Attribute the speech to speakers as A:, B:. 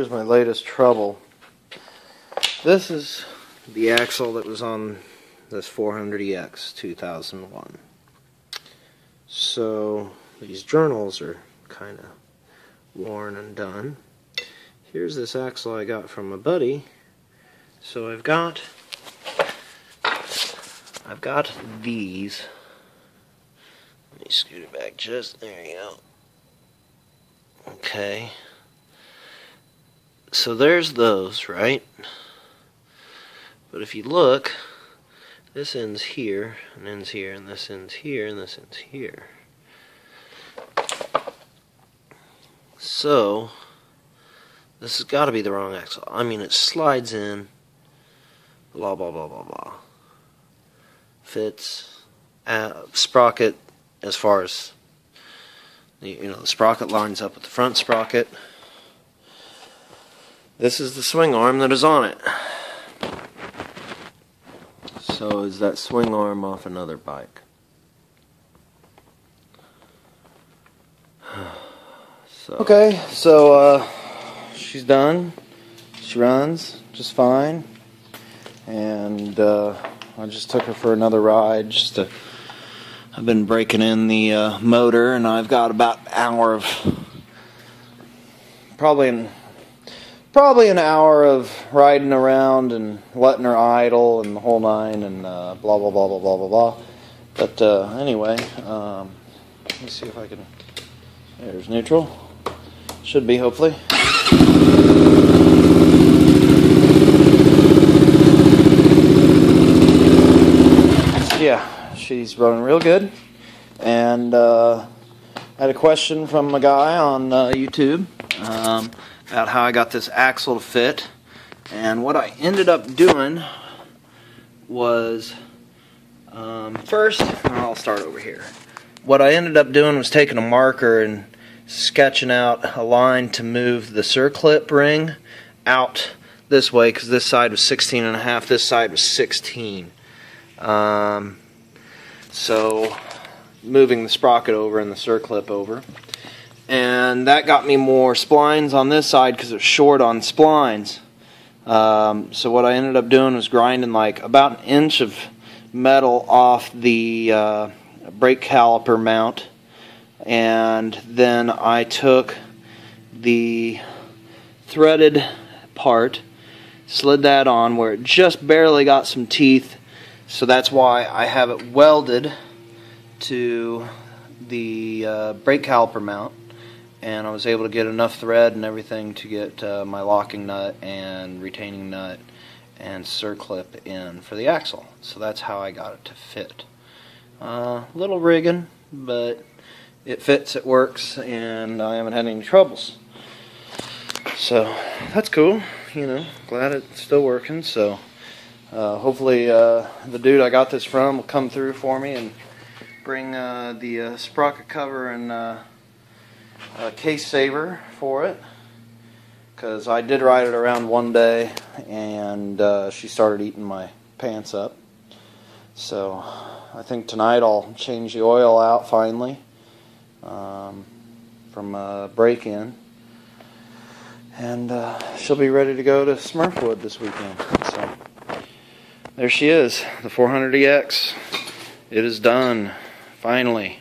A: here's my latest trouble. This is the axle that was on this 400EX 2001. So these journals are kind of worn and done. Here's this axle I got from a buddy. So I've got these. Let me scoot it back just there. You go. Okay. So there's those, right? But if you look, this ends here, and ends here, and this ends here, and this ends here. So this has got to be the wrong axle. I mean, it slides in, blah, blah, blah, blah, blah. Fits, sprocket, as far as, the sprocket lines up with the front sprocket. This is the swing arm that is on it. So is that swing arm off another bike? Okay, so she's done. She runs just fine, and I just took her for another ride. I've been breaking in the motor, and I've got about an hour of probably an hour of riding around and letting her idle and the whole nine, and blah blah blah blah blah blah blah. But anyway, let me see if I can. There's neutral. Should be, hopefully. Yeah, she's running real good. And I had a question from a guy on YouTube about how I got this axle to fit. And what I ended up doing was, first, I'll start over here. What I ended up doing was taking a marker and sketching out a line to move the circlip ring out this way, because this side was 16.5, this side was 16. So moving the sprocket over and the circlip over, and that got me more splines on this side because it's short on splines. So what I ended up doing was grinding like about an inch of metal off the brake caliper mount. And then I took the threaded part, slid that on where it just barely got some teeth, so that's why I have it welded to the brake caliper mount, and I was able to get enough thread and everything to get my locking nut and retaining nut and circlip in for the axle. So that's how I got it to fit. Little rigging, but it fits, it works, and I haven't had any troubles. So that's cool, glad it's still working. So hopefully the dude I got this from will come through for me and bring the sprocket cover and a case saver for it, because I did ride it around one day and she started eating my pants up. So I think tonight I'll change the oil out finally from a break-in, and she'll be ready to go to Smurfwood this weekend. So there she is, the 400EX. It is done, finally.